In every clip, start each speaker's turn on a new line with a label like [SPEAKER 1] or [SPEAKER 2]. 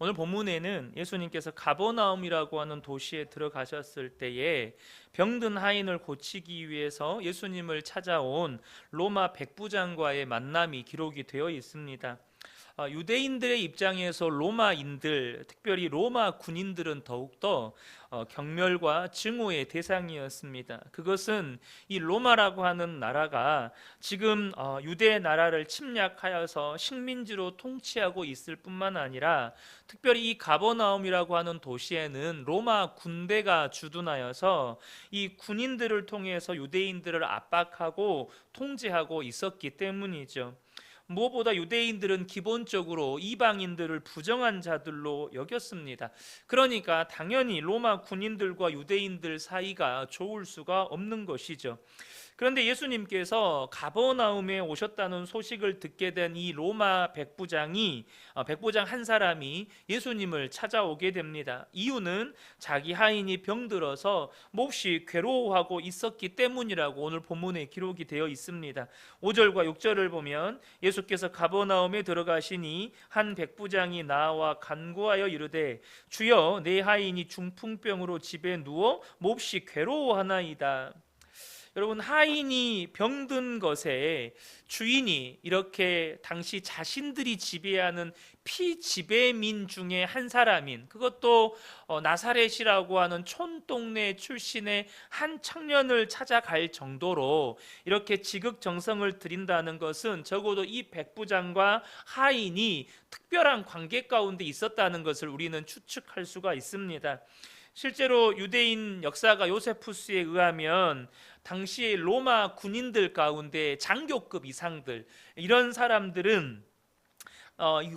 [SPEAKER 1] 오늘 본문에는 예수님께서 가버나움이라고 하는 도시에 들어가셨을 때에 병든 하인을 고치기 위해서 예수님을 찾아온 로마 백부장과의 만남이 기록이 되어 있습니다. 유대인들의 입장에서 로마인들, 특별히 로마 군인들은 더욱더 경멸과 증오의 대상이었습니다. 그것은 이 로마라고 하는 나라가 지금 유대 나라를 침략하여서 식민지로 통치하고 있을 뿐만 아니라 특별히 이 가버나움이라고 하는 도시에는 로마 군대가 주둔하여서 이 군인들을 통해서 유대인들을 압박하고 통제하고 있었기 때문이죠. 무엇보다 유대인들은 기본적으로 이방인들을 부정한 자들로 여겼습니다. 그러니까 당연히 로마 군인들과 유대인들 사이가 좋을 수가 없는 것이죠. 그런데 예수님께서 가버나움에 오셨다는 소식을 듣게 된 이 로마 백부장 한 사람이 예수님을 찾아오게 됩니다. 이유는 자기 하인이 병들어서 몹시 괴로워하고 있었기 때문이라고 오늘 본문에 기록이 되어 있습니다. 5절과 6절을 보면 예수께서 가버나움에 들어가시니 한 백부장이 나와 간구하여 이르되 주여 내 하인이 중풍병으로 집에 누워 몹시 괴로워하나이다. 여러분, 하인이 병든 것에 주인이 이렇게 당시 자신들이 지배하는 피지배민 중에 한 사람인, 그것도 나사렛이라고 하는 촌동네 출신의 한 청년을 찾아갈 정도로 이렇게 지극정성을 드린다는 것은 적어도 이 백부장과 하인이 특별한 관계 가운데 있었다는 것을 우리는 추측할 수가 있습니다. 실제로 유대인 역사가 요세푸스에 의하면 당시 로마 군인들 가운데 장교급 이상들, 이런 사람들은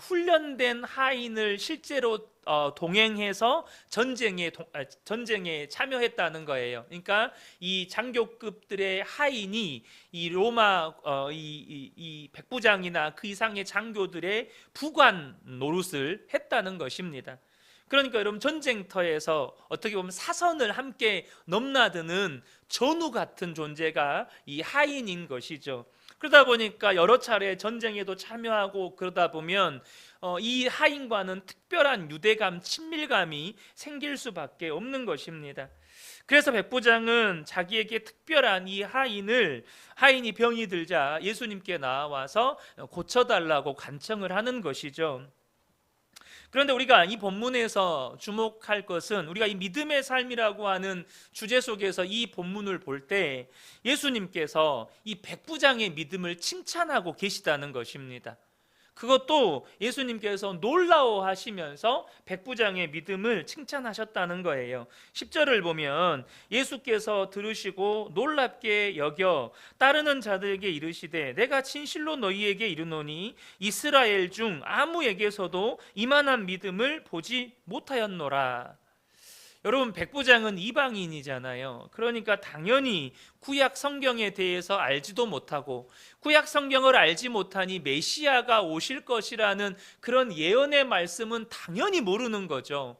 [SPEAKER 1] 훈련된 하인을 실제로 동행해서 전쟁에 참여했다는 거예요. 그러니까 이 장교급들의 하인이 이 로마 이 백부장이나 그 이상의 장교들의 부관 노릇을 했다는 것입니다. 그러니까 여러분, 전쟁터에서 어떻게 보면 사선을 함께 넘나드는 전우 같은 존재가 이 하인인 것이죠. 그러다 보니까 여러 차례 전쟁에도 참여하고 그러다 보면 이 하인과는 특별한 유대감, 친밀감이 생길 수밖에 없는 것입니다. 그래서 백부장은 자기에게 특별한 이 하인이 병이 들자 예수님께 나와서 고쳐달라고 간청을 하는 것이죠. 그런데 우리가 이 본문에서 주목할 것은, 우리가 이 믿음의 삶이라고 하는 주제 속에서 이 본문을 볼 때 예수님께서 이 백부장의 믿음을 칭찬하고 계시다는 것입니다. 그것도 예수님께서 놀라워하시면서 백부장의 믿음을 칭찬하셨다는 거예요. 10절을 보면 예수께서 들으시고 놀랍게 여겨 따르는 자들에게 이르시되 내가 진실로 너희에게 이르노니 이스라엘 중 아무에게서도 이만한 믿음을 보지 못하였노라. 여러분, 백부장은 이방인이잖아요. 그러니까 당연히 구약 성경에 대해서 알지도 못하고, 구약 성경을 알지 못하니 메시아가 오실 것이라는 그런 예언의 말씀은 당연히 모르는 거죠.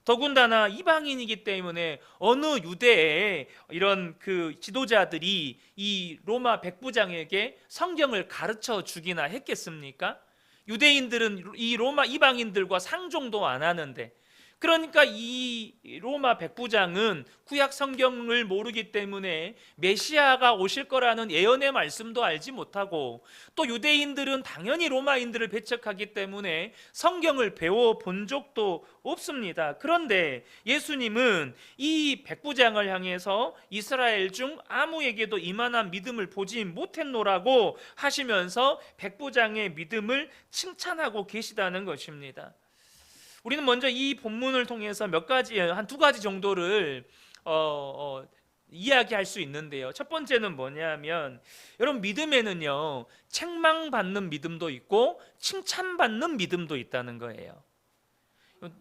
[SPEAKER 1] 더군다나 이방인이기 때문에 어느 유대의 이런 그 지도자들이 이 로마 백부장에게 성경을 가르쳐 주기나 했겠습니까? 유대인들은 이 로마 이방인들과 상종도 안 하는데, 그러니까 이 로마 백부장은 구약 성경을 모르기 때문에 메시아가 오실 거라는 예언의 말씀도 알지 못하고, 또 유대인들은 당연히 로마인들을 배척하기 때문에 성경을 배워본 적도 없습니다. 그런데 예수님은 이 백부장을 향해서 이스라엘 중 아무에게도 이만한 믿음을 보지 못했노라고 하시면서 백부장의 믿음을 칭찬하고 계시다는 것입니다. 우리는 먼저 이 본문을 통해서 한 두 가지 정도를 이야기할 수 있는데요. 첫 번째는 뭐냐면, 여러분, 믿음에는요, 책망받는 믿음도 있고 칭찬받는 믿음도 있다는 거예요.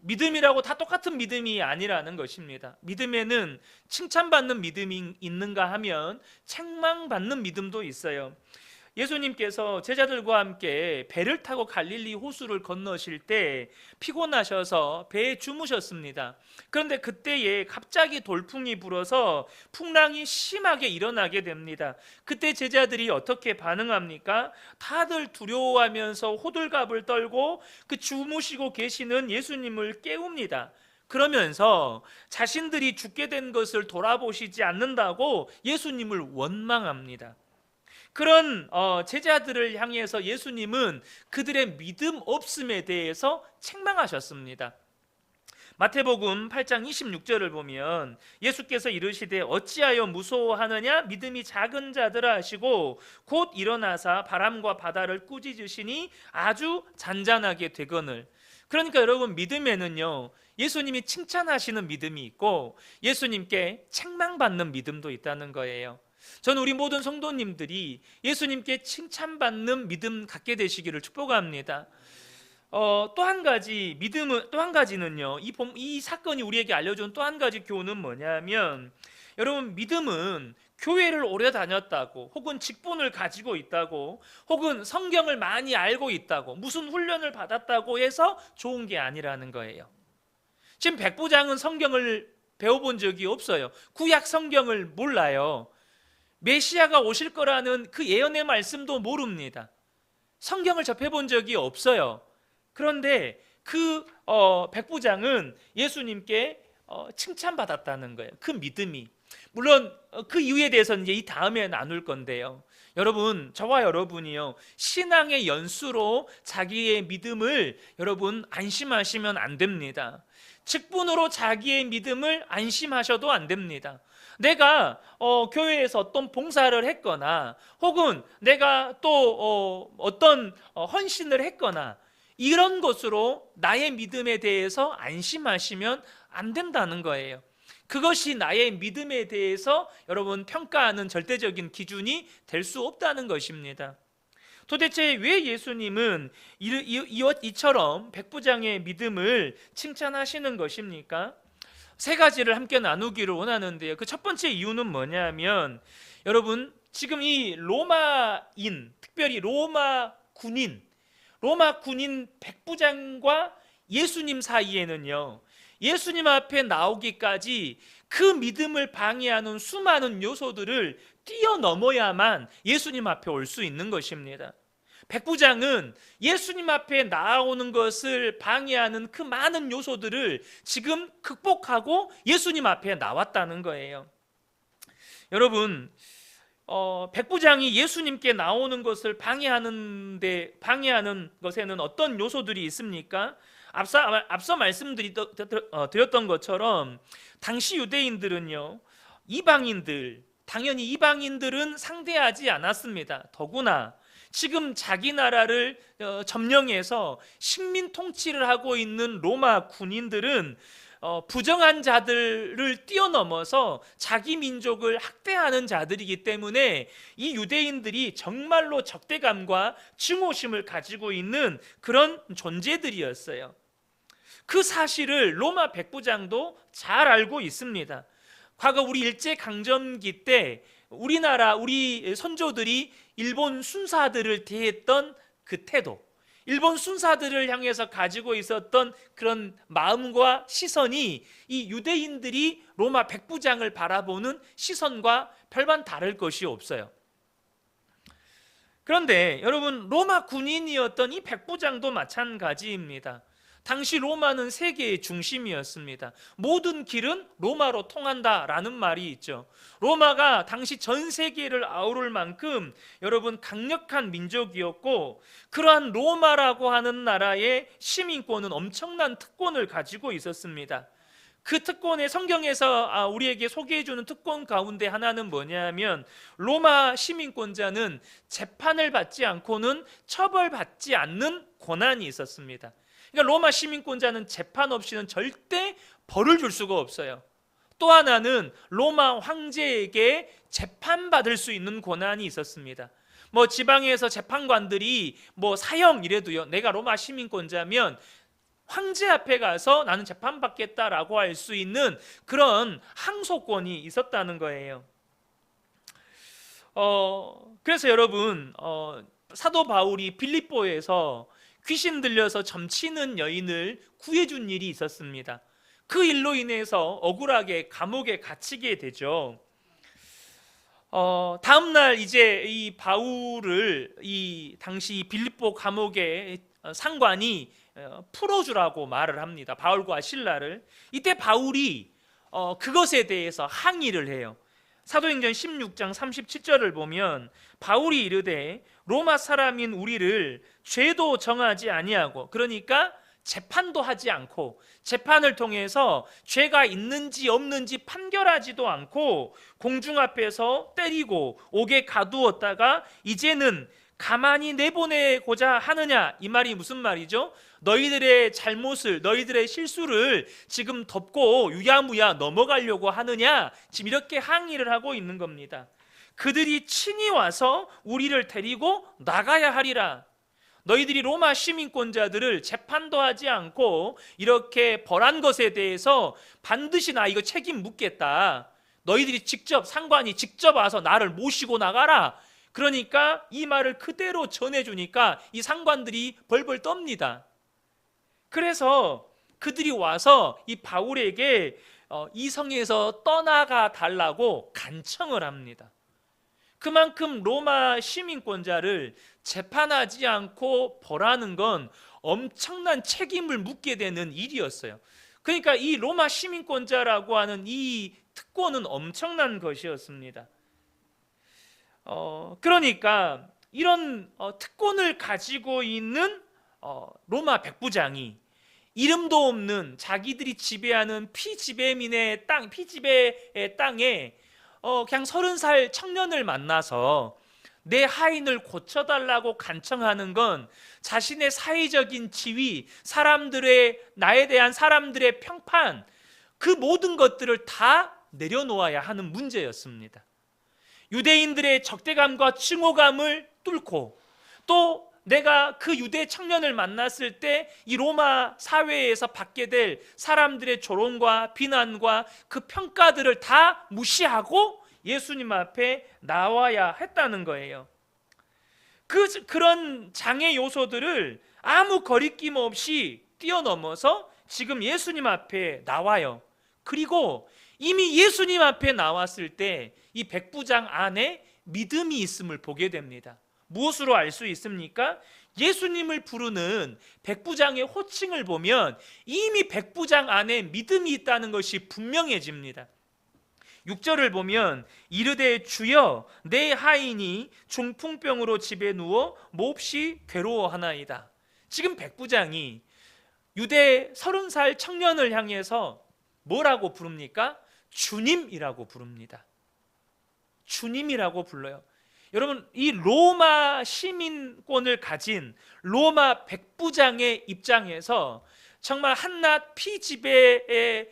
[SPEAKER 1] 믿음이라고 다 똑같은 믿음이 아니라는 것입니다. 믿음에는 칭찬받는 믿음이 있는가 하면 책망받는 믿음도 있어요. 예수님께서 제자들과 함께 배를 타고 갈릴리 호수를 건너실 때 피곤하셔서 배에 주무셨습니다. 그런데 그때에 갑자기 돌풍이 불어서 풍랑이 심하게 일어나게 됩니다. 그때 제자들이 어떻게 반응합니까? 다들 두려워하면서 호들갑을 떨고 그 주무시고 계시는 예수님을 깨웁니다. 그러면서 자신들이 죽게 된 것을 돌아보시지 않는다고 예수님을 원망합니다. 그런 제자들을 향해서 예수님은 그들의 믿음 없음에 대해서 책망하셨습니다. 마태복음 8장 26절을 보면 예수께서 이르시되 어찌하여 무서워하느냐 믿음이 작은 자들아 하시고 곧 일어나사 바람과 바다를 꾸짖으시니 아주 잔잔하게 되거늘. 그러니까 여러분, 믿음에는요 예수님이 칭찬하시는 믿음이 있고 예수님께 책망받는 믿음도 있다는 거예요. 저는 우리 모든 성도님들이 예수님께 칭찬받는 믿음 갖게 되시기를 축복합니다. 또 한 가지 믿음은, 또 한 가지는요, 이 사건이 우리에게 알려준 또 한 가지 교훈은 뭐냐면, 여러분, 믿음은 교회를 오래 다녔다고, 혹은 직분을 가지고 있다고, 혹은 성경을 많이 알고 있다고, 무슨 훈련을 받았다고 해서 좋은 게 아니라는 거예요. 지금 백부장은 성경을 배워본 적이 없어요. 구약 성경을 몰라요. 메시아가 오실 거라는 그 예언의 말씀도 모릅니다. 성경을 접해본 적이 없어요. 그런데 그 백부장은 예수님께 칭찬받았다는 거예요. 그 믿음이. 물론 그 이유에 대해서는 이제 이 다음에 나눌 건데요. 여러분, 저와 여러분이요, 신앙의 연수로 자기의 믿음을 여러분 안심하시면 안 됩니다. 직분으로 자기의 믿음을 안심하셔도 안 됩니다. 내가 교회에서 어떤 봉사를 했거나, 혹은 내가 또 어떤 헌신을 했거나, 이런 것으로 나의 믿음에 대해서 안심하시면 안 된다는 거예요. 그것이 나의 믿음에 대해서 여러분 평가하는 절대적인 기준이 될 수 없다는 것입니다. 도대체 왜 예수님은 이처럼 백부장의 믿음을 칭찬하시는 것입니까? 세 가지를 함께 나누기를 원하는데요. 그 첫 번째 이유는 뭐냐면, 여러분, 지금 이 로마인, 특별히 로마 군인 백부장과 예수님 사이에는요, 예수님 앞에 나오기까지 그 믿음을 방해하는 수많은 요소들을 뛰어넘어야만 예수님 앞에 올 수 있는 것입니다. 백부장은 예수님 앞에 나오는 것을 방해하는 그 많은 요소들을 지금 극복하고 예수님 앞에 나왔다는 거예요. 여러분, 백부장이 예수님께 나오는 것을 방해하는 것에는 어떤 요소들이 있습니까? 앞서 말씀드렸던 것처럼 당시 유대인들은요, 당연히 이방인들은 상대하지 않았습니다. 더구나 지금 자기 나라를 점령해서 식민 통치를 하고 있는 로마 군인들은 부정한 자들을 뛰어넘어서 자기 민족을 학대하는 자들이기 때문에 이 유대인들이 정말로 적대감과 증오심을 가지고 있는 그런 존재들이었어요. 그 사실을 로마 백부장도 잘 알고 있습니다. 과거 우리 일제강점기 때 우리 선조들이 일본 순사들을 대했던 그 태도, 일본 순사들을 향해서 가지고 있었던 그런 마음과 시선이 이 유대인들이 로마 백부장을 바라보는 시선과 별반 다를 것이 없어요. 그런데 여러분, 로마 군인이었던 이 백부장도 마찬가지입니다. 당시 로마는 세계의 중심이었습니다. 모든 길은 로마로 통한다라는 말이 있죠. 로마가 당시 전 세계를 아우를 만큼 여러분 강력한 민족이었고, 그러한 로마라고 하는 나라의 시민권은 엄청난 특권을 가지고 있었습니다. 그 특권의 성경에서 우리에게 소개해주는 특권 가운데 하나는 뭐냐면, 로마 시민권자는 재판을 받지 않고는 처벌받지 않는 권한이 있었습니다. 그러니까 로마 시민권자는 재판 없이는 절대 벌을 줄 수가 없어요. 또 하나는 로마 황제에게 재판받을 수 있는 권한이 있었습니다. 지방에서 재판관들이 사형 이래도요, 내가 로마 시민권자면 황제 앞에 가서 나는 재판받겠다라고 할 수 있는 그런 항소권이 있었다는 거예요. 그래서 여러분, 사도 바울이 빌립보에서 귀신 들려서 점치는 여인을 구해준 일이 있었습니다. 그 일로 인해서 억울하게 감옥에 갇히게 되죠. 다음날 이제 이 바울을 이 당시 빌립보 감옥의 상관이 풀어주라고 말을 합니다. 바울과 실라를. 이때 바울이 그것에 대해서 항의를 해요. 사도행전 16장 37절을 보면 바울이 이르되 로마 사람인 우리를 죄도 정하지 아니하고, 그러니까 재판도 하지 않고 재판을 통해서 죄가 있는지 없는지 판결하지도 않고 공중 앞에서 때리고 옥에 가두었다가 이제는 가만히 내보내고자 하느냐, 이 말이 무슨 말이죠? 너희들의 잘못을, 너희들의 실수를 지금 덮고 유야무야 넘어가려고 하느냐, 지금 이렇게 항의를 하고 있는 겁니다. 그들이 친히 와서 우리를 데리고 나가야 하리라. 너희들이 로마 시민권자들을 재판도 하지 않고 이렇게 벌한 것에 대해서 반드시 나 이거 책임 묻겠다. 너희들이 직접, 상관이 직접 와서 나를 모시고 나가라. 그러니까 이 말을 그대로 전해주니까 이 상관들이 벌벌 떱니다. 그래서 그들이 와서 이 바울에게 이 성에서 떠나가 달라고 간청을 합니다. 그만큼 로마 시민권자를 재판하지 않고 벌하는 건 엄청난 책임을 묻게 되는 일이었어요. 그러니까 이 로마 시민권자라고 하는 이 특권은 엄청난 것이었습니다. 그러니까 이런 특권을 가지고 있는 로마 백부장이 이름도 없는 자기들이 지배하는 피지배민의 땅, 피지배의 땅에 그냥 30살 청년을 만나서 내 하인을 고쳐달라고 간청하는 건 자신의 사회적인 지위, 사람들의, 나에 대한 사람들의 평판, 그 모든 것들을 다 내려놓아야 하는 문제였습니다. 유대인들의 적대감과 증오감을 뚫고 또 내가 그 유대 청년을 만났을 때 이 로마 사회에서 받게 될 사람들의 조롱과 비난과 그 평가들을 다 무시하고 예수님 앞에 나와야 했다는 거예요. 그런 장애 요소들을 아무 거리낌 없이 뛰어넘어서 지금 예수님 앞에 나와요. 그리고 이미 예수님 앞에 나왔을 때 이 백부장 안에 믿음이 있음을 보게 됩니다. 무엇으로 알 수 있습니까? 예수님을 부르는 백부장의 호칭을 보면 이미 백부장 안에 믿음이 있다는 것이 분명해집니다. 6절을 보면 이르되 주여 내 하인이 중풍병으로 집에 누워 몹시 괴로워하나이다. 지금 백부장이 유대 30살 청년을 향해서 뭐라고 부릅니까? 주님이라고 부릅니다. 주님이라고 불러요. 여러분, 이 로마 시민권을 가진 로마 백부장의 입장에서 정말 한낱 피지배의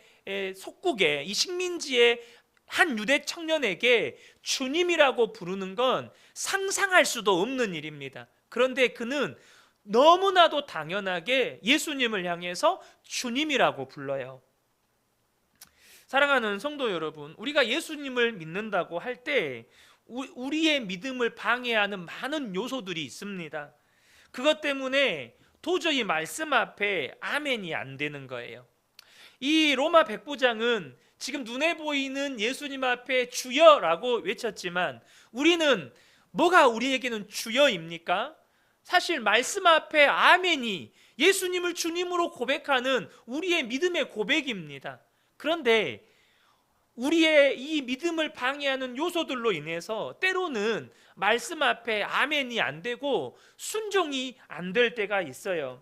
[SPEAKER 1] 속국의 이 식민지의 한 유대 청년에게 주님이라고 부르는 건 상상할 수도 없는 일입니다. 그런데 그는 너무나도 당연하게 예수님을 향해서 주님이라고 불러요. 사랑하는 성도 여러분, 우리가 예수님을 믿는다고 할 때 우리의 믿음을 방해하는 많은 요소들이 있습니다. 그것 때문에 도저히 말씀 앞에 아멘이 안 되는 거예요. 이 로마 백부장은 지금 눈에 보이는 예수님 앞에 주여라고 외쳤지만 우리는 뭐가 우리에게는 주여입니까? 사실 말씀 앞에 아멘이 예수님을 주님으로 고백하는 우리의 믿음의 고백입니다. 그런데 우리의 이 믿음을 방해하는 요소들로 인해서 때로는 말씀 앞에 아멘이 안 되고 순종이 안 될 때가 있어요.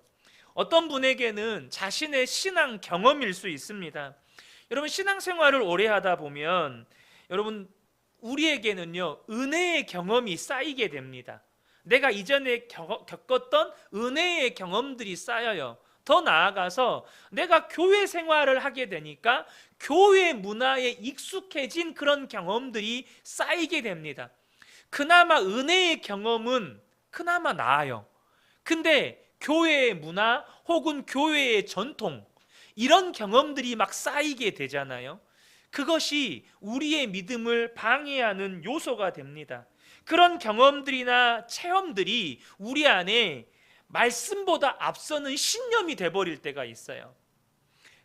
[SPEAKER 1] 어떤 분에게는 자신의 신앙 경험일 수 있습니다. 여러분, 신앙생활을 오래 하다 보면 여러분 우리에게는요 은혜의 경험이 쌓이게 됩니다. 내가 이전에 겪었던 은혜의 경험들이 쌓여요. 더 나아가서 내가 교회 생활을 하게 되니까 교회 문화에 익숙해진 그런 경험들이 쌓이게 됩니다. 그나마 은혜의 경험은 그나마 나아요. 근데 교회의 문화 혹은 교회의 전통, 이런 경험들이 막 쌓이게 되잖아요. 그것이 우리의 믿음을 방해하는 요소가 됩니다. 그런 경험들이나 체험들이 우리 안에 말씀보다 앞서는 신념이 돼버릴 때가 있어요.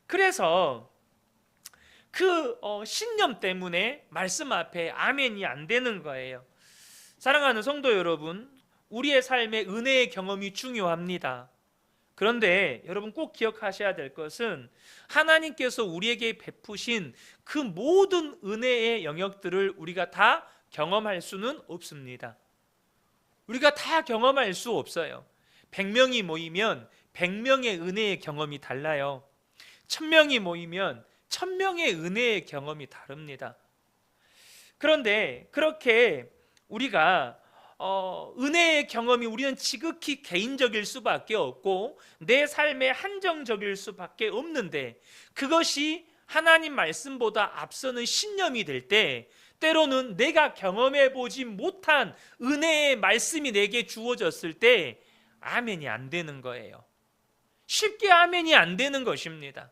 [SPEAKER 1] 그래서 그 신념 때문에 말씀 앞에 아멘이 안 되는 거예요. 사랑하는 성도 여러분, 우리의 삶에 은혜의 경험이 중요합니다. 그런데 여러분 꼭 기억하셔야 될 것은 하나님께서 우리에게 베푸신 그 모든 은혜의 영역들을 우리가 다 경험할 수는 없습니다. 우리가 다 경험할 수 없어요. 100명이 모이면 100명의 은혜의 경험이 달라요. 1000명이 모이면 1000명의 은혜의 경험이 다릅니다. 그런데 그렇게 우리가 은혜의 경험이 우리는 지극히 개인적일 수밖에 없고 내 삶에 한정적일 수밖에 없는데, 그것이 하나님 말씀보다 앞서는 신념이 될 때 때로는 내가 경험해 보지 못한 은혜의 말씀이 내게 주어졌을 때 아멘이 안 되는 거예요. 쉽게 아멘이 안 되는 것입니다.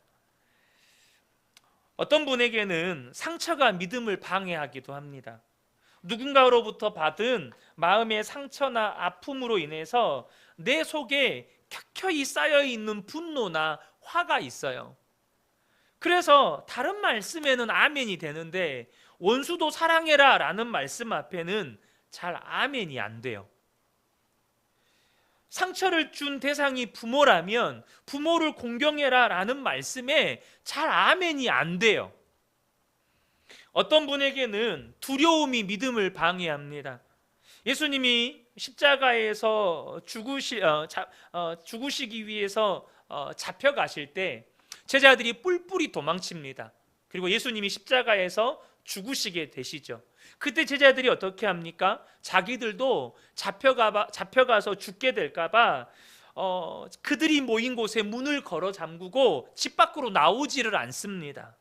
[SPEAKER 1] 어떤 분에게는 상처가 믿음을 방해하기도 합니다. 누군가로부터 받은 마음의 상처나 아픔으로 인해서 내 속에 켜켜이 쌓여있는 분노나 화가 있어요. 그래서 다른 말씀에는 아멘이 되는데 원수도 사랑해라 라는 말씀 앞에는 잘 아멘이 안 돼요. 상처를 준 대상이 부모라면 부모를 공경해라 라는 말씀에 잘 아멘이 안 돼요. 어떤 분에게는 두려움이 믿음을 방해합니다. 예수님이 십자가에서 죽으시기 위해서 잡혀가실 때 제자들이 뿔뿔이 도망칩니다. 그리고 예수님이 십자가에서 죽으시게 되시죠. 그때 제자들이 어떻게 합니까? 자기들도 잡혀가서 죽게 될까봐 그들이 모인 곳에 문을 걸어 잠그고 집 밖으로 나오지를 않습니다.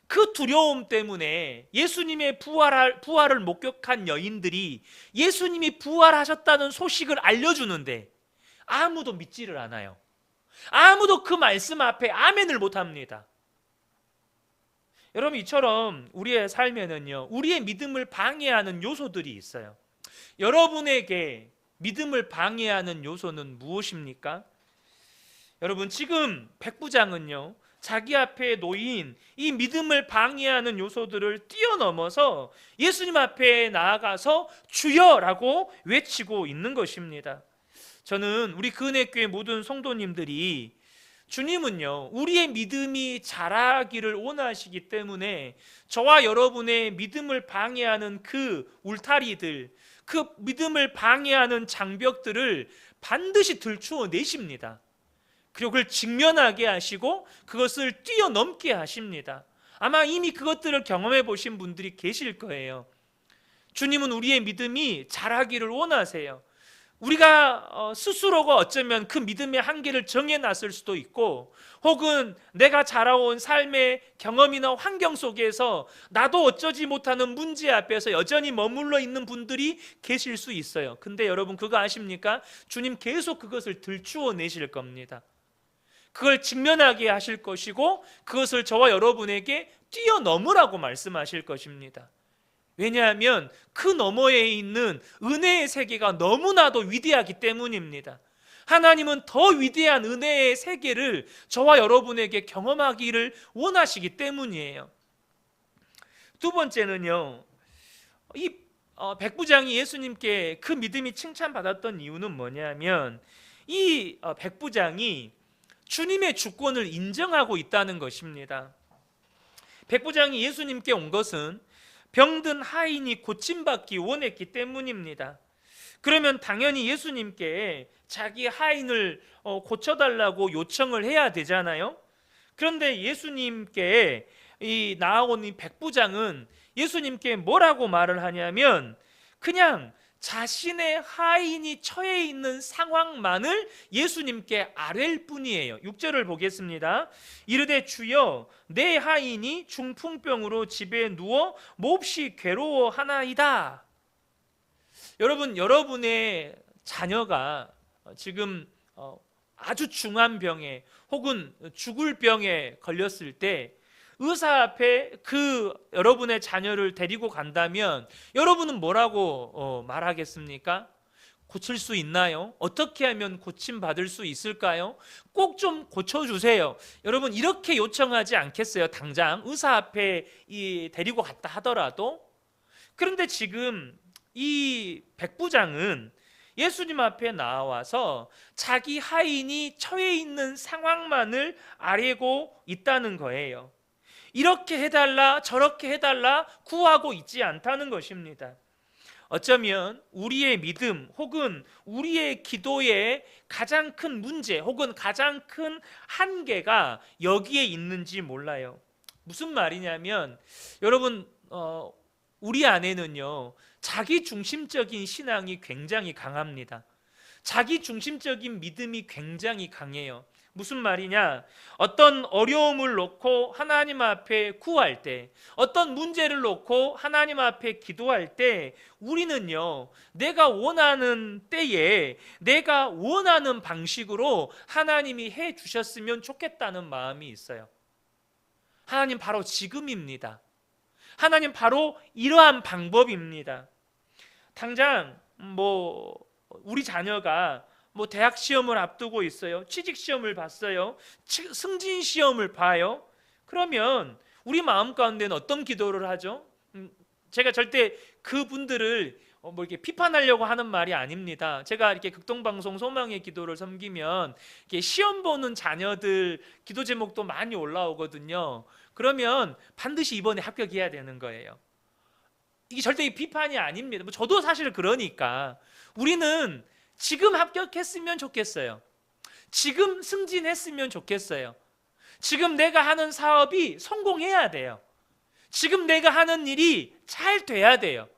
[SPEAKER 1] 그 두려움 때문에 예수님의 부활을 목격한 여인들이 예수님이 부활하셨다는 소식을 알려주는데 아무도 믿지를 않아요. 아무도 그 말씀 앞에 아멘을 못합니다. 여러분, 이처럼 우리의 삶에는요, 우리의 믿음을 방해하는 요소들이 있어요. 여러분에게 믿음을 방해하는 요소는 무엇입니까? 여러분, 지금 백부장은요, 자기 앞에 놓인 이 믿음을 방해하는 요소들을 뛰어넘어서 예수님 앞에 나아가서 주여라고 외치고 있는 것입니다. 저는 우리 그은혜교회 모든 성도님들이 주님은요, 우리의 믿음이 자라기를 원하시기 때문에 저와 여러분의 믿음을 방해하는 그 울타리들, 그 믿음을 방해하는 장벽들을 반드시 들추어 내십니다. 그리고 그걸 직면하게 하시고 그것을 뛰어넘게 하십니다. 아마 이미 그것들을 경험해 보신 분들이 계실 거예요. 주님은 우리의 믿음이 자라기를 원하세요. 우리가 스스로가 어쩌면 그 믿음의 한계를 정해놨을 수도 있고, 혹은 내가 자라온 삶의 경험이나 환경 속에서 나도 어쩌지 못하는 문제 앞에서 여전히 머물러 있는 분들이 계실 수 있어요. 근데 여러분 그거 아십니까? 주님 계속 그것을 들추어 내실 겁니다. 그걸 직면하게 하실 것이고 그것을 저와 여러분에게 뛰어넘으라고 말씀하실 것입니다. 왜냐하면 그 너머에 있는 은혜의 세계가 너무나도 위대하기 때문입니다. 하나님은 더 위대한 은혜의 세계를 저와 여러분에게 경험하기를 원하시기 때문이에요. 두 번째는요, 이 백부장이 예수님께 그 믿음이 칭찬받았던 이유는 뭐냐면 이 백부장이 주님의 주권을 인정하고 있다는 것입니다. 백부장이 예수님께 온 것은 병든 하인이 고침받기 원했기 때문입니다. 그러면 당연히 예수님께 자기 하인을 고쳐달라고 요청을 해야 되잖아요. 그런데 예수님께 나아온 이 백부장은 예수님께 뭐라고 말을 하냐면 그냥 자신의 하인이 처해 있는 상황만을 예수님께 아랠 뿐이에요. 6절을 보겠습니다. 이르되 주여 내 하인이 중풍병으로 집에 누워 몹시 괴로워하나이다. 여러분, 여러분의 자녀가 지금 아주 중한 병에 혹은 죽을 병에 걸렸을 때 의사 앞에 그 여러분의 자녀를 데리고 간다면 여러분은 뭐라고 말하겠습니까? 고칠 수 있나요? 어떻게 하면 고침받을 수 있을까요? 꼭 좀 고쳐주세요. 여러분 이렇게 요청하지 않겠어요? 당장 의사 앞에 데리고 갔다 하더라도. 그런데 지금 이 백부장은 예수님 앞에 나와서 자기 하인이 처해 있는 상황만을 알고 있다는 거예요. 이렇게 해달라 저렇게 해달라 구하고 있지 않다는 것입니다. 어쩌면 우리의 믿음 혹은 우리의 기도의 가장 큰 문제 혹은 가장 큰 한계가 여기에 있는지 몰라요. 무슨 말이냐면 여러분 우리 안에는요 자기 중심적인 신앙이 굉장히 강합니다. 자기 중심적인 믿음이 굉장히 강해요. 무슨 말이냐? 어떤 어려움을 놓고 하나님 앞에 구할 때, 어떤 문제를 놓고 하나님 앞에 기도할 때 우리는요 내가 원하는 때에 내가 원하는 방식으로 하나님이 해 주셨으면 좋겠다는 마음이 있어요. 하나님 바로 지금입니다. 하나님 바로 이러한 방법입니다. 당장 우리 자녀가 대학 시험을 앞두고 있어요. 취직 시험을 봤어요. 승진 시험을 봐요. 그러면 우리 마음 가운데는 어떤 기도를 하죠? 제가 절대 그분들을 이렇게 비판하려고 하는 말이 아닙니다. 제가 이렇게 극동방송 소망의 기도를 섬기면 이렇게 시험 보는 자녀들 기도 제목도 많이 올라오거든요. 그러면 반드시 이번에 합격해야 되는 거예요. 이게 절대 비판이 아닙니다. 저도 사실 그러니까 우리는 지금 합격했으면 좋겠어요. 지금 승진했으면 좋겠어요. 지금 내가 하는 사업이 성공해야 돼요. 지금 내가 하는 일이 잘 돼야 돼요.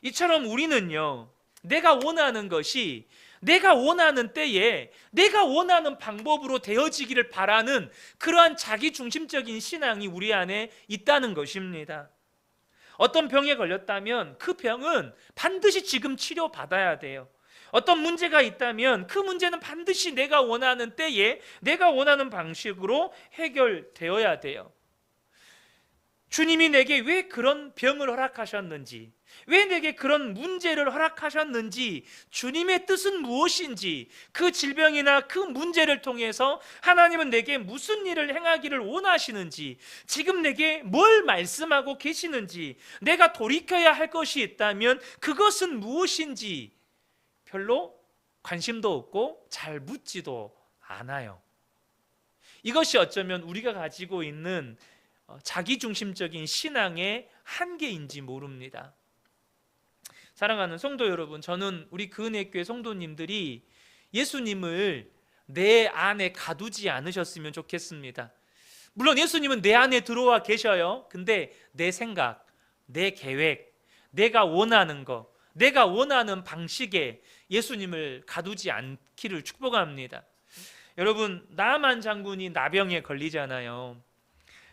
[SPEAKER 1] 이처럼 우리는요 내가 원하는 것이 내가 원하는 때에 내가 원하는 방법으로 되어지기를 바라는 그러한 자기중심적인 신앙이 우리 안에 있다는 것입니다. 어떤 병에 걸렸다면 그 병은 반드시 지금 치료받아야 돼요. 어떤 문제가 있다면 그 문제는 반드시 내가 원하는 때에 내가 원하는 방식으로 해결되어야 돼요. 주님이 내게 왜 그런 병을 허락하셨는지, 왜 내게 그런 문제를 허락하셨는지, 주님의 뜻은 무엇인지, 그 질병이나 그 문제를 통해서 하나님은 내게 무슨 일을 행하기를 원하시는지, 지금 내게 뭘 말씀하고 계시는지, 내가 돌이켜야 할 것이 있다면 그것은 무엇인지 별로 관심도 없고 잘 묻지도 않아요. 이것이 어쩌면 우리가 가지고 있는 자기중심적인 신앙의 한계인지 모릅니다. 사랑하는 성도 여러분, 저는 우리 그은혜교회 성도님들이 예수님을 내 안에 가두지 않으셨으면 좋겠습니다. 물론 예수님은 내 안에 들어와 계셔요. 근데 내 생각, 내 계획, 내가 원하는 것, 내가 원하는 방식에 예수님을 가두지 않기를 축복합니다. 여러분, 나아만 장군이 나병에 걸리잖아요.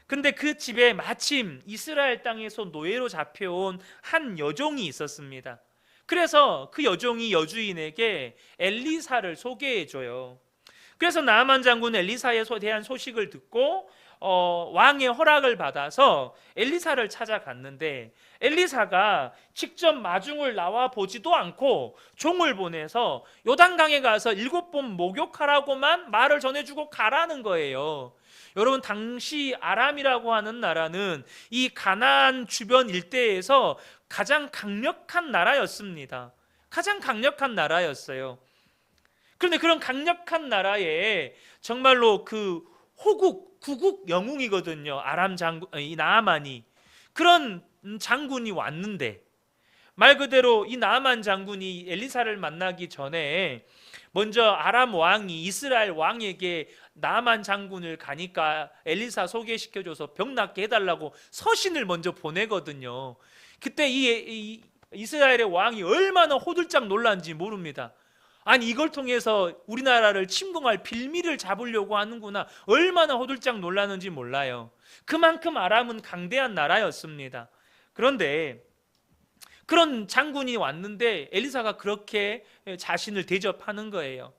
[SPEAKER 1] 근데 그 집에 마침 이스라엘 땅에서 노예로 잡혀온 한 여종이 있었습니다. 그래서 그 여종이 여주인에게 엘리사를 소개해줘요. 그래서 나아만 장군은 엘리사에 대한 소식을 듣고 왕의 허락을 받아서 엘리사를 찾아갔는데 엘리사가 직접 마중을 나와 보지도 않고 종을 보내서 요단강에 가서 7번 목욕하라고만 말을 전해주고 가라는 거예요. 여러분, 당시 아람이라고 하는 나라는 이 가나안 주변 일대에서 가장 강력한 나라였습니다. 가장 강력한 나라였어요. 그런데 그런 강력한 나라에 정말로 그 구국 영웅이거든요. 아람 장군, 이 나아만이. 그런 장군이 왔는데 말 그대로 이 나아만 장군이 엘리사를 만나기 전에 먼저 아람 왕이 이스라엘 왕에게 나아만 장군을 가니까 엘리사 소개시켜줘서 병 낫게 해달라고 서신을 먼저 보내거든요. 그때 이 이스라엘의 왕이 얼마나 호들짝 놀란지 모릅니다. 아니, 이걸 통해서 우리나라를 침공할 빌미를 잡으려고 하는구나, 얼마나 호들짝 놀라는지 몰라요. 그만큼 아람은 강대한 나라였습니다. 그런데 그런 장군이 왔는데 엘리사가 그렇게 자신을 대접하는 거예요.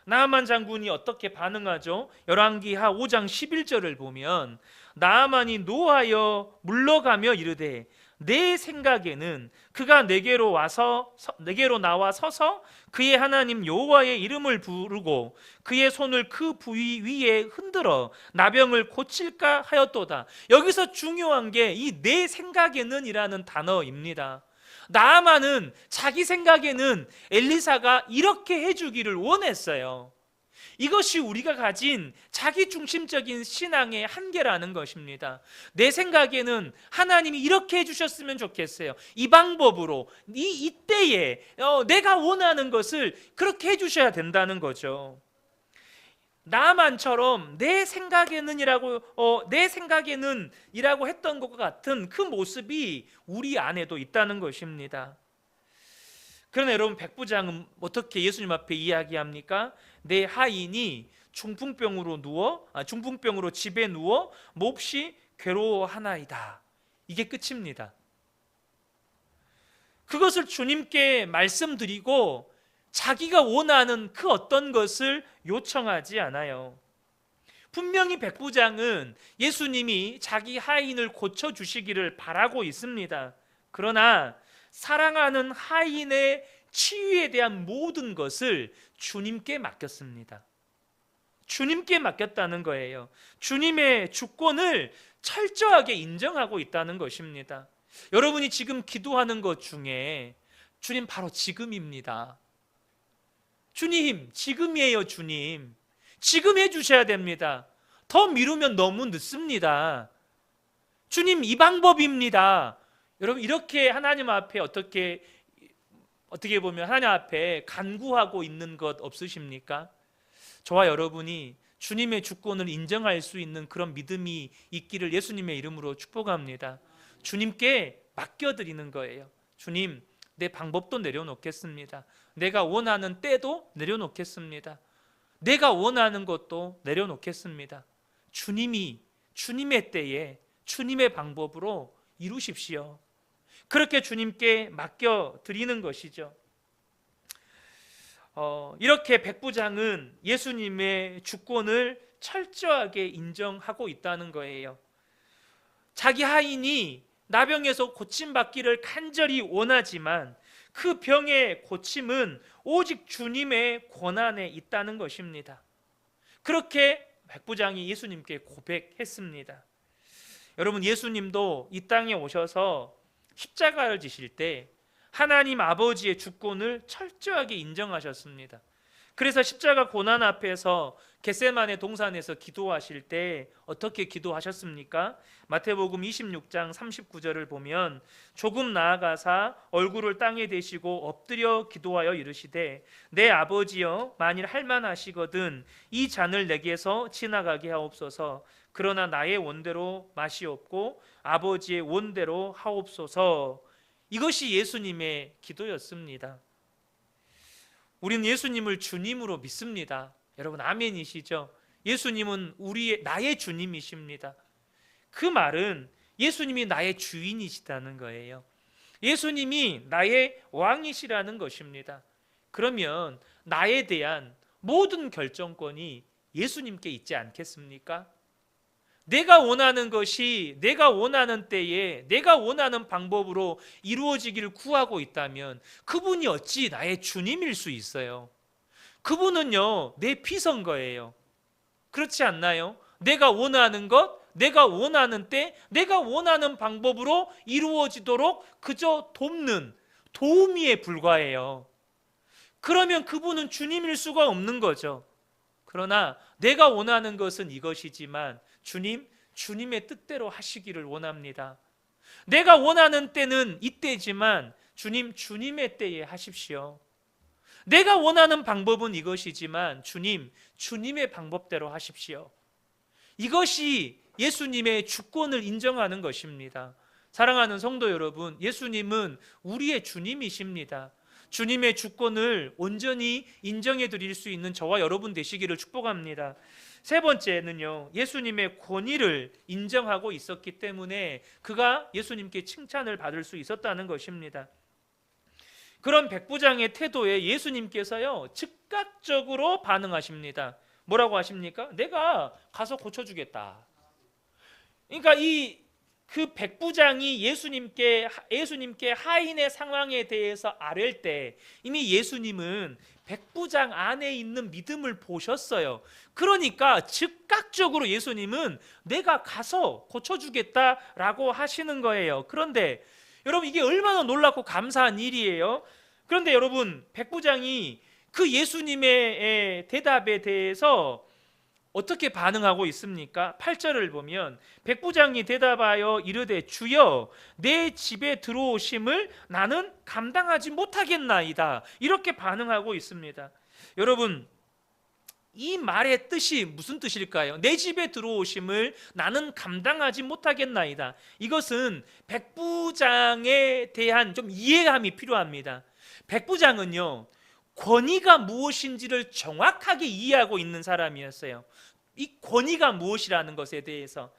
[SPEAKER 1] 나아만 장군이 어떻게 반응하죠? 열왕기하 5장 11절을 보면 나아만이 노하여 물러가며 이르되 내 생각에는 그가 내게로 나와 서서 그의 하나님 여호와의 이름을 부르고 그의 손을 그 부위 위에 흔들어 나병을 고칠까 하였도다. 여기서 중요한 게 이 내 생각에는 이라는 단어입니다. 나아만은 자기 생각에는 엘리사가 이렇게 해주기를 원했어요. 이것이 우리가 가진 자기중심적인 신앙의 한계라는 것입니다. 내 생각에는 하나님이 이렇게 해주셨으면 좋겠어요. 이 방법으로 이때에 내가 원하는 것을 그렇게 해주셔야 된다는 거죠. 나만처럼 내 생각에는 이라고 했던 것과 같은 그 모습이 우리 안에도 있다는 것입니다. 그러나 여러분, 백부장은 어떻게 예수님 앞에 이야기합니까? 내 하인이 중풍병으로 집에 누워 몹시 괴로워하나이다. 이게 끝입니다. 그것을 주님께 말씀드리고 자기가 원하는 그 어떤 것을 요청하지 않아요. 분명히 백부장은 예수님이 자기 하인을 고쳐주시기를 바라고 있습니다. 그러나 사랑하는 하인의 치유에 대한 모든 것을 주님께 맡겼습니다. 주님께 맡겼다는 거예요. 주님의 주권을 철저하게 인정하고 있다는 것입니다. 여러분이 지금 기도하는 것 중에 주님 바로 지금입니다. 주님, 지금이에요. 주님, 지금 해주셔야 됩니다. 더 미루면 너무 늦습니다. 주님, 이 방법입니다. 여러분, 이렇게 하나님 앞에 어떻게 보면 하나님 앞에 간구하고 있는 것 없으십니까? 저와 여러분이 주님의 주권을 인정할 수 있는 그런 믿음이 있기를 예수님의 이름으로 축복합니다. 주님께 맡겨드리는 거예요. 주님, 내 방법도 내려놓겠습니다. 내가 원하는 때도 내려놓겠습니다. 내가 원하는 것도 내려놓겠습니다. 주님이 주님의 때에 주님의 방법으로 이루십시오. 그렇게 주님께 맡겨드리는 것이죠. 이렇게 백부장은 예수님의 주권을 철저하게 인정하고 있다는 거예요. 자기 하인이 나병에서 고침받기를 간절히 원하지만 그 병의 고침은 오직 주님의 권한에 있다는 것입니다. 그렇게 백부장이 예수님께 고백했습니다. 여러분, 예수님도 이 땅에 오셔서 십자가를 지실 때 하나님 아버지의 주권을 철저하게 인정하셨습니다. 그래서 십자가 고난 앞에서 겟세마네 동산에서 기도하실 때 어떻게 기도하셨습니까? 마태복음 26장 39절을 보면 조금 나아가사 얼굴을 땅에 대시고 엎드려 기도하여 이르시되 내 아버지여, 만일 할만하시거든 이 잔을 내게서 지나가게 하옵소서. 그러나 나의 원대로 마시옵고 아버지의 원대로 하옵소서. 이것이 예수님의 기도였습니다. 우리는 예수님을 주님으로 믿습니다. 여러분, 아멘이시죠? 예수님은 나의 주님이십니다. 그 말은 예수님이 나의 주인이시다는 거예요. 예수님이 나의 왕이시라는 것입니다. 그러면 나에 대한 모든 결정권이 예수님께 있지 않겠습니까? 내가 원하는 것이 내가 원하는 때에 내가 원하는 방법으로 이루어지기를 구하고 있다면 그분이 어찌 나의 주님일 수 있어요? 그분은요, 내 피선거예요. 그렇지 않나요? 내가 원하는 것, 내가 원하는 때, 내가 원하는 방법으로 이루어지도록 그저 돕는 도우미에 불과해요. 그러면 그분은 주님일 수가 없는 거죠. 그러나 내가 원하는 것은 이것이지만 주님, 주님의 뜻대로 하시기를 원합니다. 내가 원하는 때는 이때지만 주님, 주님의 때에 하십시오. 내가 원하는 방법은 이것이지만 주님, 주님의 방법대로 하십시오. 이것이 예수님의 주권을 인정하는 것입니다. 사랑하는 성도 여러분, 예수님은 우리의 주님이십니다. 주님의 주권을 온전히 인정해 드릴 수 있는 저와 여러분 되시기를 축복합니다. 세 번째는요, 예수님의 권위를 인정하고 있었기 때문에 그가 예수님께 칭찬을 받을 수 있었다는 것입니다. 그런 백부장의 태도에 예수님께서요 즉각적으로 반응하십니다. 뭐라고 하십니까? 내가 가서 고쳐주겠다. 그러니까 그 백부장이 예수님께 하인의 상황에 대해서 아랠 때 이미 예수님은 백부장 안에 있는 믿음을 보셨어요. 그러니까 즉각적으로 예수님은 내가 가서 고쳐주겠다라고 하시는 거예요. 그런데 여러분, 이게 얼마나 놀랍고 감사한 일이에요. 그런데 여러분, 백부장이 그 예수님의 대답에 대해서 어떻게 반응하고 있습니까? 8절을 보면 백부장이 대답하여 이르되 주여 내 집에 들어오심을 나는 감당하지 못하겠나이다. 이렇게 반응하고 있습니다. 여러분, 이 말의 뜻이 무슨 뜻일까요? 내 집에 들어오심을 나는 감당하지 못하겠나이다. 이것은 백부장에 대한 좀 이해감이 필요합니다. 백부장은요 권위가 무엇인지를 정확하게 이해하고 있는 사람이었어요. 이 권위가 무엇이라는 것에 대해서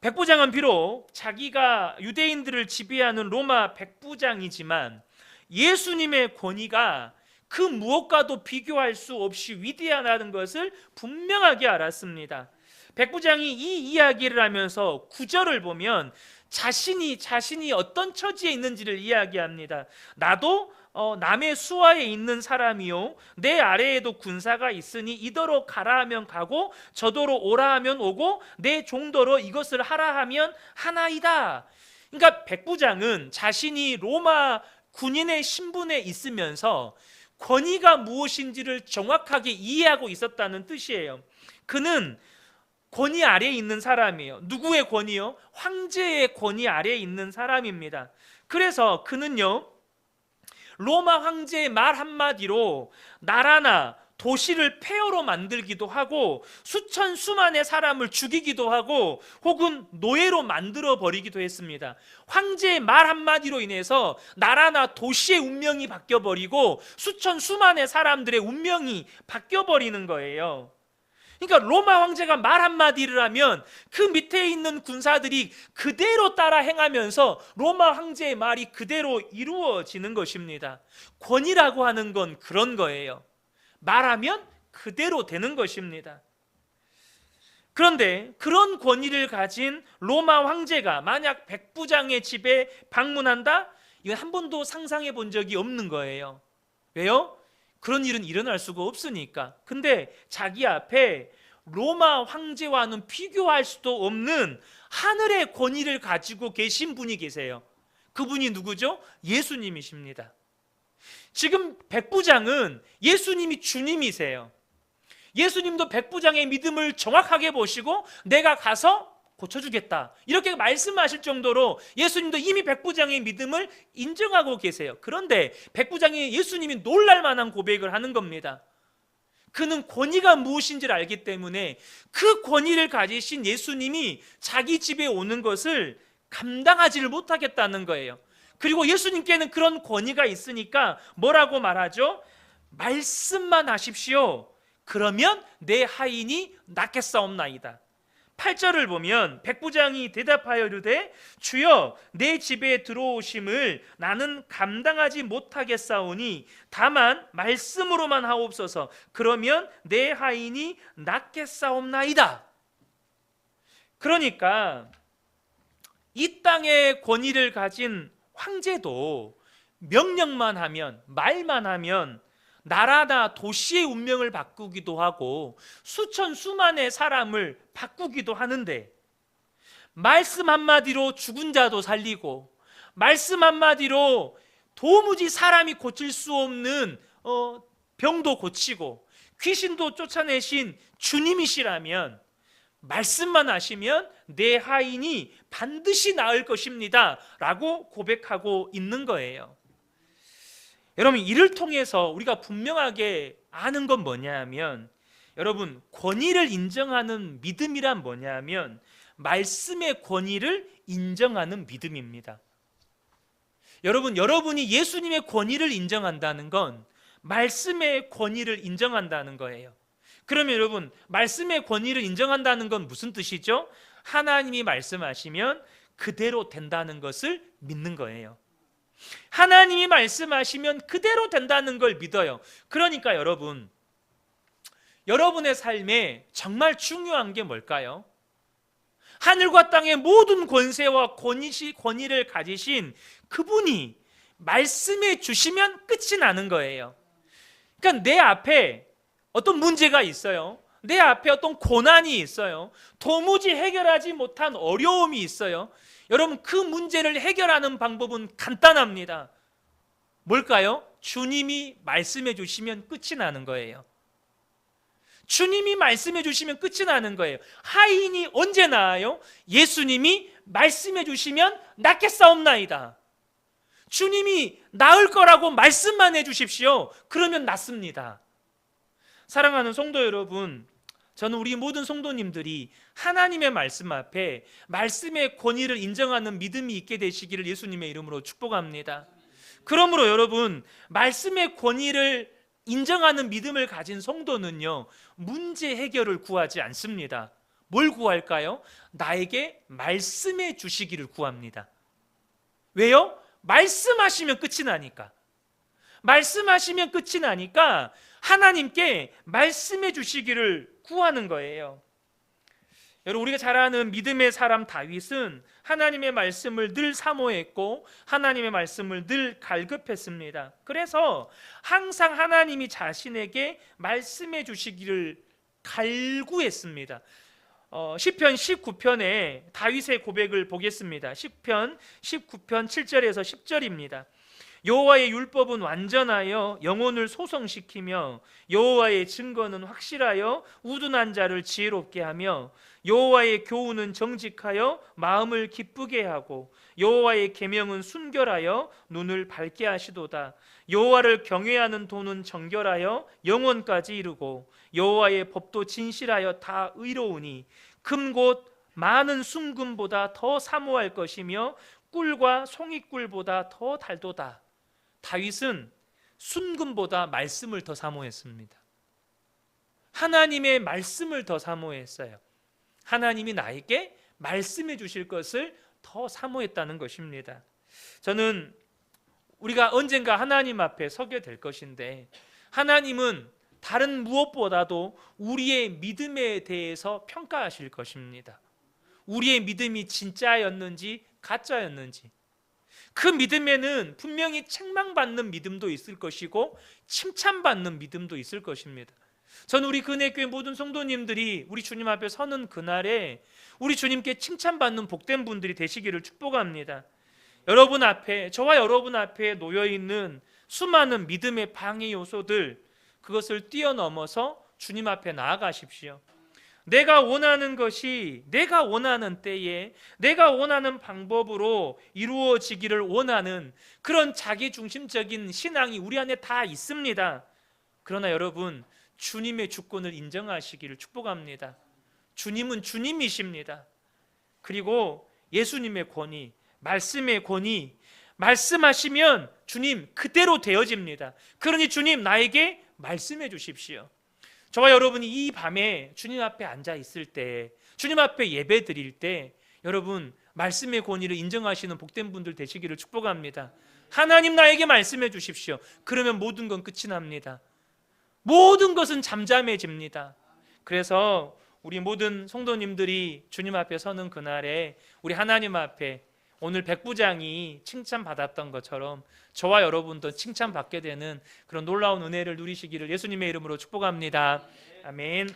[SPEAKER 1] 백부장은 비록 자기가 유대인들을 지배하는 로마 백부장이지만 예수님의 권위가 그 무엇과도 비교할 수 없이 위대하다는 것을 분명하게 알았습니다. 백부장이 이 이야기를 하면서 9절을 보면 자신이 어떤 처지에 있는지를 이야기합니다. 나도 남의 수하에 있는 사람이요 내 아래에도 군사가 있으니 이더러 가라 하면 가고 저더러 오라 하면 오고 내 종더러 이것을 하라 하면 하나이다. 그러니까 백부장은 자신이 로마 군인의 신분에 있으면서 권위가 무엇인지를 정확하게 이해하고 있었다는 뜻이에요. 그는 권위 아래에 있는 사람이에요. 누구의 권위요? 황제의 권위 아래에 있는 사람입니다. 그래서 그는요 로마 황제의 말 한마디로 나라나 도시를 폐허로 만들기도 하고 수천 수만의 사람을 죽이기도 하고 혹은 노예로 만들어 버리기도 했습니다. 황제의 말 한마디로 인해서 나라나 도시의 운명이 바뀌어 버리고 수천 수만의 사람들의 운명이 바뀌어 버리는 거예요. 그러니까 로마 황제가 말 한마디를 하면 그 밑에 있는 군사들이 그대로 따라 행하면서 로마 황제의 말이 그대로 이루어지는 것입니다. 권위라고 하는 건 그런 거예요. 말하면 그대로 되는 것입니다. 그런데 그런 권위를 가진 로마 황제가 만약 백부장의 집에 방문한다? 이건 한 번도 상상해 본 적이 없는 거예요. 왜요? 그런 일은 일어날 수가 없으니까. 근데 자기 앞에 로마 황제와는 비교할 수도 없는 하늘의 권위를 가지고 계신 분이 계세요. 그분이 누구죠? 예수님이십니다. 지금 백부장은 예수님이 주님이세요. 예수님도 백부장의 믿음을 정확하게 보시고 내가 가서 고쳐주겠다 이렇게 말씀하실 정도로 예수님도 이미 백부장의 믿음을 인정하고 계세요. 그런데 백부장이 예수님이 놀랄 만한 고백을 하는 겁니다. 그는 권위가 무엇인지를 알기 때문에 그 권위를 가지신 예수님이 자기 집에 오는 것을 감당하지를 못하겠다는 거예요. 그리고 예수님께는 그런 권위가 있으니까 뭐라고 말하죠? 말씀만 하십시오. 그러면 내 하인이 낫겠사옵나이다. 8절을 보면 백부장이 대답하여 이르되 주여 내 집에 들어오심을 나는 감당하지 못하겠사오니 다만 말씀으로만 하옵소서. 그러면 내 하인이 낫겠사옵나이다. 그러니까 이 땅의 권위를 가진 황제도 명령만 하면, 말만 하면 나라나 도시의 운명을 바꾸기도 하고 수천 수만의 사람을 바꾸기도 하는데, 말씀 한마디로 죽은 자도 살리고 말씀 한마디로 도무지 사람이 고칠 수 없는 병도 고치고 귀신도 쫓아내신 주님이시라면 말씀만 하시면 내 하인이 반드시 나을 것입니다 라고 고백하고 있는 거예요. 여러분, 이를 통해서 우리가 분명하게 아는 건 뭐냐 하면, 여러분, 권위를 인정하는 믿음이란 뭐냐 하면 말씀의 권위를 인정하는 믿음입니다. 여러분이 예수님의 권위를 인정한다는 건 말씀의 권위를 인정한다는 거예요. 그러면 여러분, 말씀의 권위를 인정한다는 건 무슨 뜻이죠? 하나님이 말씀하시면 그대로 된다는 것을 믿는 거예요. 하나님이 말씀하시면 그대로 된다는 걸 믿어요. 그러니까 여러분의 삶에 정말 중요한 게 뭘까요? 하늘과 땅의 모든 권세와 권위를 가지신 그분이 말씀해 주시면 끝이 나는 거예요. 그러니까 내 앞에 어떤 문제가 있어요. 내 앞에 어떤 고난이 있어요. 도무지 해결하지 못한 어려움이 있어요. 여러분, 그 문제를 해결하는 방법은 간단합니다. 뭘까요? 주님이 말씀해 주시면 끝이 나는 거예요. 주님이 말씀해 주시면 끝이 나는 거예요. 하인이 언제 나아요? 예수님이 말씀해 주시면 낫겠사옵나이다. 주님이 나을 거라고 말씀만 해 주십시오. 그러면 낫습니다. 사랑하는 성도 여러분, 저는 우리 모든 성도님들이 하나님의 말씀 앞에 말씀의 권위를 인정하는 믿음이 있게 되시기를 예수님의 이름으로 축복합니다. 그러므로 여러분, 말씀의 권위를 인정하는 믿음을 가진 성도는요, 문제 해결을 구하지 않습니다. 뭘 구할까요? 나에게 말씀해 주시기를 구합니다. 왜요? 말씀하시면 끝이 나니까. 말씀하시면 끝이 나니까 하나님께 말씀해 주시기를 구하는 거예요. 여러분, 우리가 잘 아는 믿음의 사람 다윗은 하나님의 말씀을 늘 사모했고 하나님의 말씀을 늘 갈급했습니다. 그래서 항상 하나님이 자신에게 말씀해 주시기를 갈구했습니다. 시편 19편에 다윗의 고백을 보겠습니다. 시편 19편 7절에서 10절입니다. 여호와의 율법은 완전하여 영혼을 소성시키며 여호와의 증거는 확실하여 우둔한 자를 지혜롭게 하며 여호와의 교훈은 정직하여 마음을 기쁘게 하고 여호와의 계명은 순결하여 눈을 밝게 하시도다. 여호와를 경외하는 도는 정결하여 영혼까지 이르고 여호와의 법도 진실하여 다 의로우니 금 곧 많은 순금보다 더 사모할 것이며 꿀과 송이꿀보다 더 달도다. 다윗은 순금보다 말씀을 더 사모했습니다. 하나님의 말씀을 더 사모했어요. 하나님이 나에게 말씀해 주실 것을 더 사모했다는 것입니다. 저는 우리가 언젠가 하나님 앞에 서게 될 것인데 하나님은 다른 무엇보다도 우리의 믿음에 대해서 평가하실 것입니다. 우리의 믿음이 진짜였는지 가짜였는지. 그 믿음에는 분명히 책망받는 믿음도 있을 것이고 칭찬받는 믿음도 있을 것입니다. 저는 우리 근혜교회 모든 성도님들이 우리 주님 앞에 서는 그날에 우리 주님께 칭찬받는 복된 분들이 되시기를 축복합니다. 여러분 앞에, 저와 여러분 앞에 놓여있는 수많은 믿음의 방해 요소들, 그것을 뛰어넘어서 주님 앞에 나아가십시오. 내가 원하는 것이 내가 원하는 때에 내가 원하는 방법으로 이루어지기를 원하는 그런 자기중심적인 신앙이 우리 안에 다 있습니다. 그러나 여러분, 주님의 주권을 인정하시기를 축복합니다. 주님은 주님이십니다. 그리고 예수님의 권위, 말씀의 권위, 말씀하시면 주님 그대로 되어집니다. 그러니 주님 나에게 말씀해 주십시오. 저와 여러분이 이 밤에 주님 앞에 앉아 있을 때, 주님 앞에 예배 드릴 때 여러분 말씀의 권위를 인정하시는 복된 분들 되시기를 축복합니다. 하나님 나에게 말씀해 주십시오. 그러면 모든 건 끝이 납니다. 모든 것은 잠잠해집니다. 그래서 우리 모든 성도님들이 주님 앞에 서는 그날에 우리 하나님 앞에 오늘 백부장이 칭찬받았던 것처럼 저와 여러분도 칭찬받게 되는 그런 놀라운 은혜를 누리시기를 예수님의 이름으로 축복합니다. 아멘.